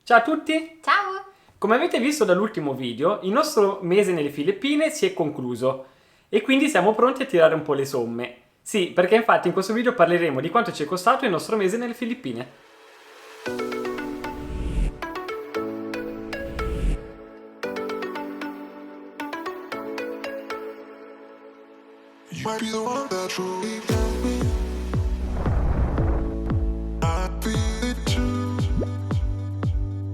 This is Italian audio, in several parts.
Ciao a tutti! Ciao! Come avete visto dall'ultimo video, il nostro mese nelle Filippine si è concluso e quindi siamo pronti a tirare un po' le somme. Sì, perché infatti in questo video parleremo di quanto ci è costato il nostro mese nelle Filippine. You might be the one that truly got me. I feel it too.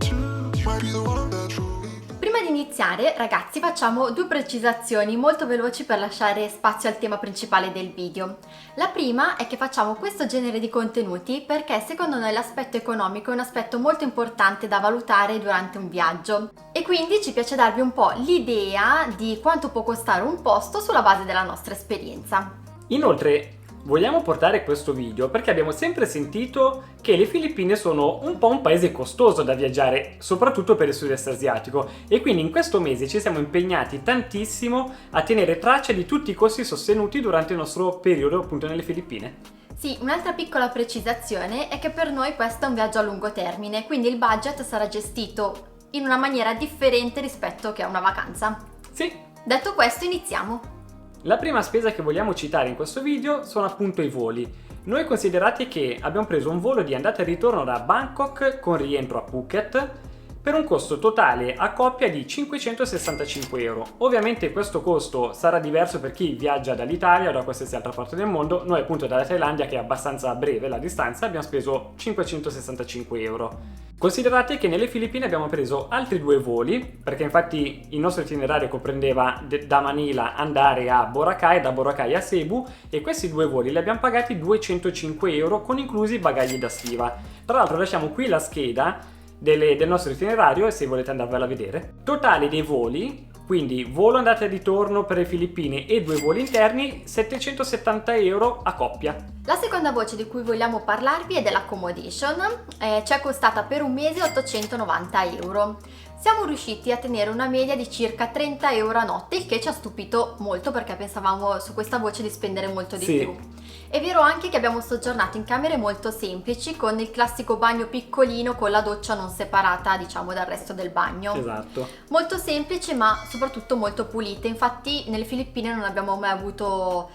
You might be the one that truly. Prima di iniziare, ragazzi, facciamo due precisazioni molto veloci per lasciare spazio al tema principale del video. La prima è che facciamo questo genere di contenuti perché secondo noi l'aspetto economico è un aspetto molto importante da valutare durante un viaggio e quindi ci piace darvi un po' l'idea di quanto può costare un posto sulla base della nostra esperienza. Inoltre, vogliamo portare questo video perché abbiamo sempre sentito che le Filippine sono un po' un paese costoso da viaggiare, soprattutto per il sud-est asiatico, e quindi in questo mese ci siamo impegnati tantissimo a tenere traccia di tutti i costi sostenuti durante il nostro periodo appunto nelle Filippine. Sì, un'altra piccola precisazione è che per noi questo è un viaggio a lungo termine, quindi il budget sarà gestito in una maniera differente rispetto che a una vacanza. Sì, Detto questo, iniziamo! la prima spesa che vogliamo citare in questo video sono appunto i voli. Noi considerate che abbiamo preso un volo di andata e ritorno da Bangkok con rientro a Phuket per un costo totale a coppia di 565 euro. Ovviamente questo costo sarà diverso per chi viaggia dall'Italia o da qualsiasi altra parte del mondo. Noi appunto dalla Thailandia, che è abbastanza breve la distanza, abbiamo speso 565 euro. Considerate che nelle Filippine abbiamo preso altri due voli, perché infatti il nostro itinerario comprendeva da Manila andare a Boracay, da Boracay a Cebu, e questi due voli li abbiamo pagati 205 euro con inclusi i bagagli da stiva. Tra l'altro lasciamo qui la scheda del nostro itinerario e se volete andarvela a vedere. Totale dei voli, quindi volo andata e ritorno per le Filippine e due voli interni, 770 euro a coppia. La seconda voce di cui vogliamo parlarvi è dell'accommodation, ci è costata per un mese 890 euro. Siamo riusciti a tenere una media di circa 30 euro a notte, il che ci ha stupito molto perché pensavamo su questa voce di spendere molto di più. È vero anche che abbiamo soggiornato in camere molto semplici con il classico bagno piccolino con la doccia non separata, diciamo, dal resto del bagno. Esatto. Molto semplici ma soprattutto molto pulite, infatti nelle Filippine non abbiamo mai avuto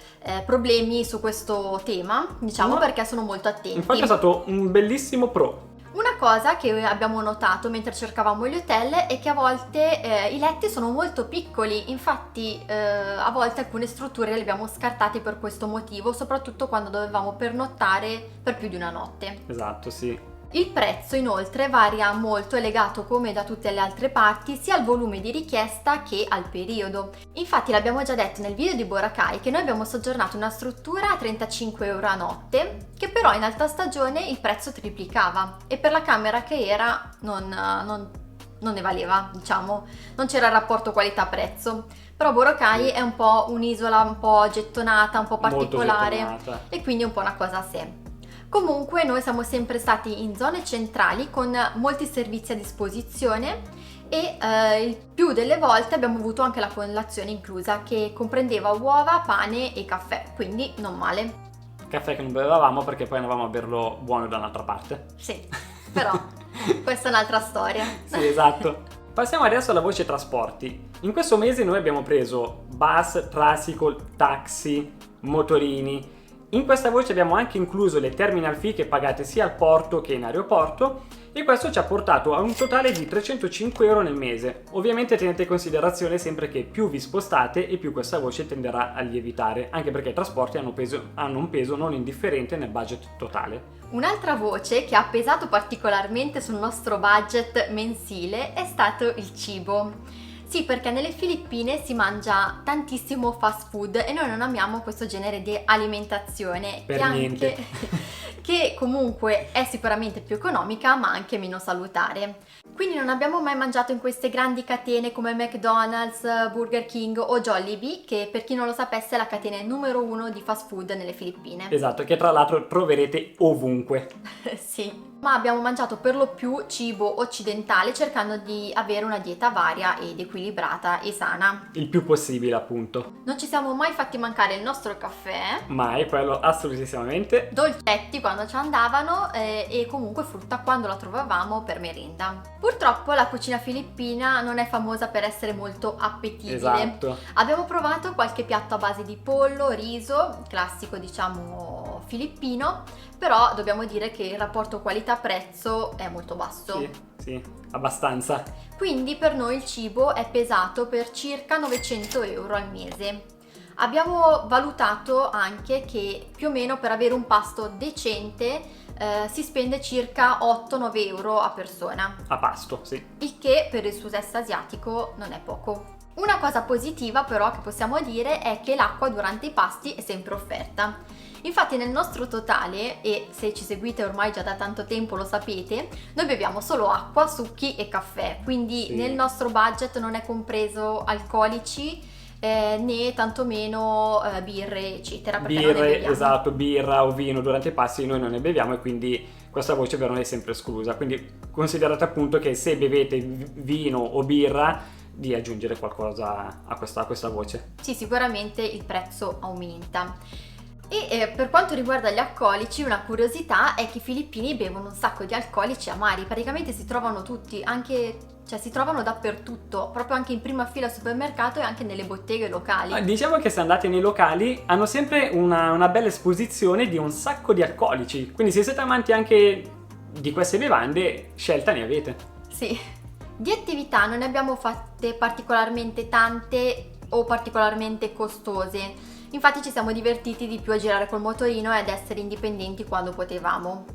problemi su questo tema, diciamo, No. perché sono molto attenti. Infatti è stato un bellissimo pro. Una cosa che abbiamo notato mentre cercavamo gli hotel è che a volte i letti sono molto piccoli, infatti a volte alcune strutture le abbiamo scartate per questo motivo, soprattutto quando dovevamo pernottare per più di una notte. Esatto, sì. Il prezzo inoltre varia molto, è legato come da tutte le altre parti sia al volume di richiesta che al periodo. Infatti l'abbiamo già detto nel video di Boracay che noi abbiamo soggiornato in una struttura a 35 euro a notte, che però in alta stagione il prezzo triplicava e per la camera che era non ne valeva, diciamo, non c'era il rapporto qualità-prezzo. Però Boracay è un po' un'isola un po' gettonata, un po' particolare Molto gettonata. e quindi è un po' una cosa a sé. Comunque noi siamo sempre stati in zone centrali con molti servizi a disposizione e il più delle volte abbiamo avuto anche la colazione inclusa che comprendeva uova, pane e caffè, quindi non male. Caffè che non bevevamo perché poi andavamo a berlo buono da un'altra parte. Sì, però questa è un'altra storia. Sì, esatto. Passiamo adesso alla voce trasporti. In questo mese noi abbiamo preso bus, tricycle, taxi, motorini. In questa voce abbiamo anche incluso le terminal fee che pagate sia al porto che in aeroporto e questo ci ha portato a un totale di 305 euro nel mese. Ovviamente tenete in considerazione sempre che più vi spostate e più questa voce tenderà a lievitare, anche perché i trasporti hanno un peso non indifferente nel budget totale. Un'altra voce che ha pesato particolarmente sul nostro budget mensile è stato il cibo. Sì, perché nelle Filippine si mangia tantissimo fast food e noi non amiamo questo genere di alimentazione Per che niente. che comunque è sicuramente più economica ma anche meno salutare. Quindi non abbiamo mai mangiato in queste grandi catene come McDonald's, Burger King o Jollibee, che per chi non lo sapesse è la catena numero 1 di fast food nelle Filippine. Esatto, che tra l'altro troverete ovunque. Sì. ma abbiamo mangiato per lo più cibo occidentale cercando di avere una dieta varia ed equilibrata e sana. Il più possibile, appunto. Non ci siamo mai fatti mancare il nostro caffè, Mai, quello assolutissimamente. dolcetti quando ci andavano e comunque frutta quando la trovavamo per merenda. Purtroppo la cucina filippina non è famosa per essere molto appetibile. Esatto. Abbiamo provato qualche piatto a base di pollo, riso, classico diciamo filippino, però dobbiamo dire che il rapporto qualità-prezzo è molto basso. Sì, abbastanza. Quindi per noi il cibo è pesato per circa 900 euro al mese. Abbiamo valutato anche che più o meno per avere un pasto decente si spende circa 8-9 euro a persona, A pasto, sì. il che per il sud-est asiatico non è poco. Una cosa positiva però che possiamo dire è che l'acqua durante i pasti è sempre offerta. Infatti nel nostro totale, e se ci seguite ormai già da tanto tempo lo sapete, noi beviamo solo acqua, succhi e caffè, quindi Sì. nel nostro budget non è compreso alcolici né tantomeno birre eccetera, perché non ne Birre, beviamo. esatto, birra o vino durante i pasti noi non ne beviamo e quindi questa voce per noi è sempre esclusa. Quindi considerate appunto che se bevete vino o birra di aggiungere qualcosa a questa voce. Sì, sicuramente il prezzo aumenta. E per quanto riguarda gli alcolici, una curiosità è che i filippini bevono un sacco di alcolici amari, praticamente si trovano tutti, si trovano dappertutto, proprio anche in prima fila al supermercato e anche nelle botteghe locali. Diciamo che se andate nei locali hanno sempre una bella esposizione di un sacco di alcolici, quindi se siete amanti anche di queste bevande, scelta ne avete. Sì. Di attività non ne abbiamo fatte particolarmente tante o particolarmente costose. Infatti ci siamo divertiti di più a girare col motorino e ad essere indipendenti quando potevamo.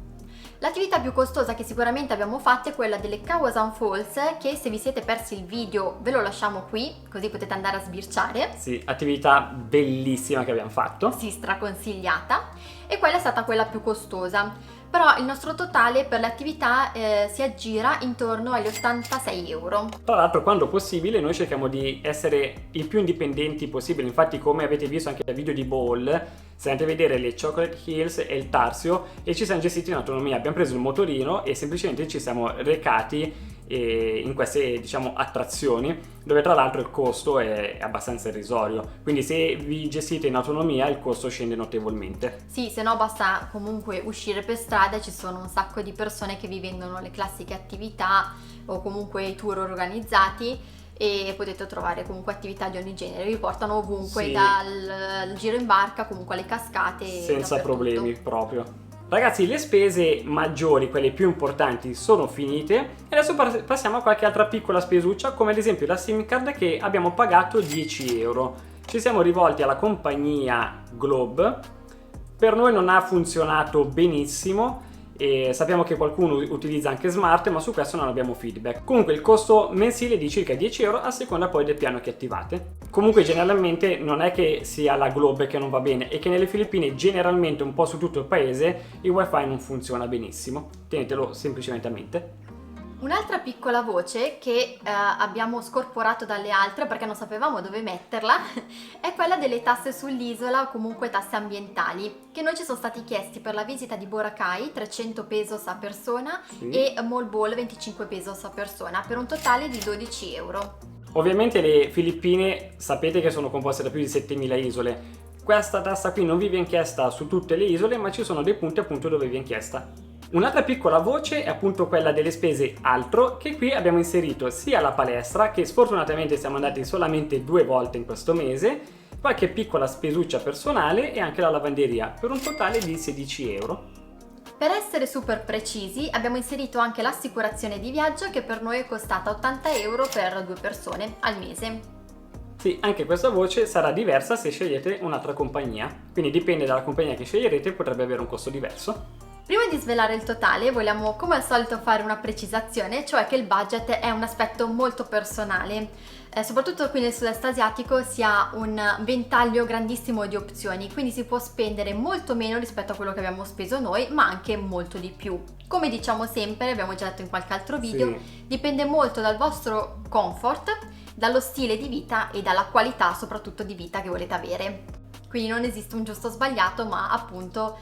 L'attività più costosa che sicuramente abbiamo fatto è quella delle Kawasan Falls, che se vi siete persi il video ve lo lasciamo qui, così potete andare a sbirciare. Sì, attività bellissima che abbiamo fatto. Sì, straconsigliata. E quella è stata quella più costosa. Però il nostro totale per l'attività si aggira intorno agli 86 euro. Tra l'altro, quando possibile, noi cerchiamo di essere il più indipendenti possibile. Infatti, come avete visto anche dal video di Ball, se andate a vedere le Chocolate Hills e il Tarsio e ci siamo gestiti in autonomia. Abbiamo preso il motorino e semplicemente ci siamo recati in queste, diciamo, attrazioni, dove tra l'altro il costo è abbastanza irrisorio. Quindi se vi gestite in autonomia il costo scende notevolmente. Sì, se no basta comunque uscire per strada, ci sono un sacco di persone che vi vendono le classiche attività o comunque i tour organizzati e potete trovare comunque attività di ogni genere, vi portano ovunque, Sì. dal giro in barca comunque alle cascate. Senza dappertutto. problemi proprio. Ragazzi, le spese maggiori, quelle più importanti, sono finite e adesso passiamo a qualche altra piccola spesuccia, come ad esempio la SIM card che abbiamo pagato 10 euro. Ci siamo rivolti alla compagnia Globe, per noi non ha funzionato benissimo e sappiamo che qualcuno utilizza anche Smart, ma su questo non abbiamo feedback. Comunque il costo mensile è di circa 10 euro a seconda poi del piano che attivate. Comunque generalmente non è che sia la Globe che non va bene, è che nelle Filippine generalmente un po' su tutto il paese il wifi non funziona benissimo, tenetelo semplicemente a mente. Un'altra piccola voce che abbiamo scorporato dalle altre perché non sapevamo dove metterla è quella delle tasse sull'isola o comunque tasse ambientali, che noi ci sono stati chiesti per la visita di Boracay, 300 pesos a persona, Sì. e Mall Ball 25 pesos a persona, per un totale di 12 euro. Ovviamente le Filippine sapete che sono composte da più di 7000 isole. Questa tassa qui non vi viene chiesta su tutte le isole, ma ci sono dei punti appunto dove viene chiesta. Un'altra piccola voce è appunto quella delle spese altro, che qui abbiamo inserito sia la palestra, che sfortunatamente siamo andati solamente 2 volte in questo mese, qualche piccola spesuccia personale e anche la lavanderia, per un totale di 16 euro. Per essere super precisi abbiamo inserito anche l'assicurazione di viaggio, che per noi è costata 80 euro per 2 persone al mese. Sì, anche questa voce sarà diversa se scegliete un'altra compagnia, quindi dipende dalla compagnia che sceglierete, potrebbe avere un costo diverso. Prima di svelare il totale vogliamo come al solito fare una precisazione, cioè che il budget è un aspetto molto personale. Soprattutto qui nel sud-est asiatico si ha un ventaglio grandissimo di opzioni, quindi si può spendere molto meno rispetto a quello che abbiamo speso noi, ma anche molto di più. Come diciamo sempre, abbiamo già detto in qualche altro video, Sì. dipende molto dal vostro comfort, dallo stile di vita e dalla qualità soprattutto di vita che volete avere. Quindi non esiste un giusto o sbagliato, ma appunto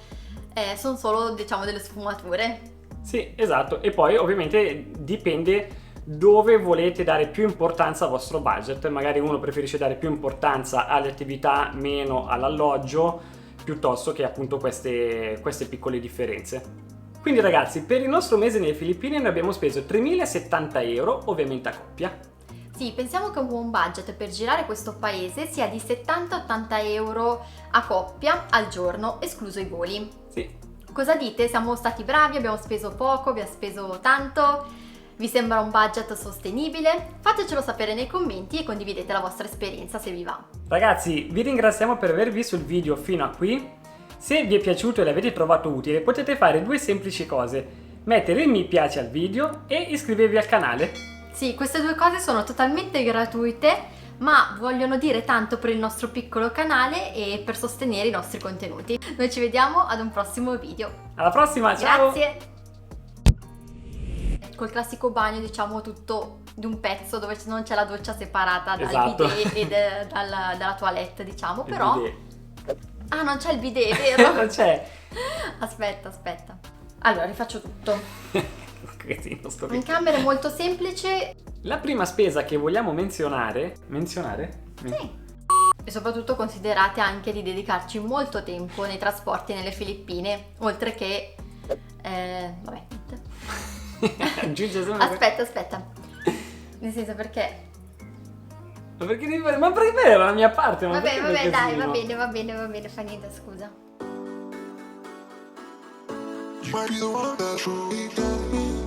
sono solo, diciamo, delle sfumature. Sì, esatto. E poi ovviamente dipende dove volete dare più importanza al vostro budget. Magari uno preferisce dare più importanza alle attività, meno all'alloggio, piuttosto che appunto queste piccole differenze. Quindi ragazzi, per il nostro mese nelle Filippine noi abbiamo speso 3.070 euro, ovviamente a coppia. Sì, pensiamo che un buon budget per girare questo paese sia di 70-80 euro a coppia al giorno, escluso i voli. Sì. Cosa dite? Siamo stati bravi? Abbiamo speso poco? Abbiamo speso tanto? Vi sembra un budget sostenibile? Fatecelo sapere nei commenti e condividete la vostra esperienza se vi va. Ragazzi, vi ringraziamo per aver visto il video fino a qui. Se vi è piaciuto e l'avete trovato utile, potete fare due semplici cose: mettere il mi piace al video e iscrivervi al canale. Sì, queste due cose sono totalmente gratuite, ma vogliono dire tanto per il nostro piccolo canale e per sostenere i nostri contenuti. Noi ci vediamo ad un prossimo video. Alla prossima, ciao! Grazie! Col classico bagno, diciamo, tutto di un pezzo dove non c'è la doccia separata dal Esatto. bidet e dalla toilette, diciamo, Il però... bidet. Ah, non c'è il bidet, vero? Non c'è. Aspetta. Allora, rifaccio tutto. Cretino sto In video. camera è molto semplice. La prima spesa che vogliamo menzionare? Sì. E soprattutto considerate anche di dedicarci molto tempo nei trasporti nelle Filippine, oltre che... vabbè, niente. Aggiunge sempre. Aspetta. Nel senso perché... Ma perché devi fare? Ma perché era la mia parte? Ma Vabbè, perché quel dai, casino? va bene, fa niente, scusa. You might be the one that truly got me.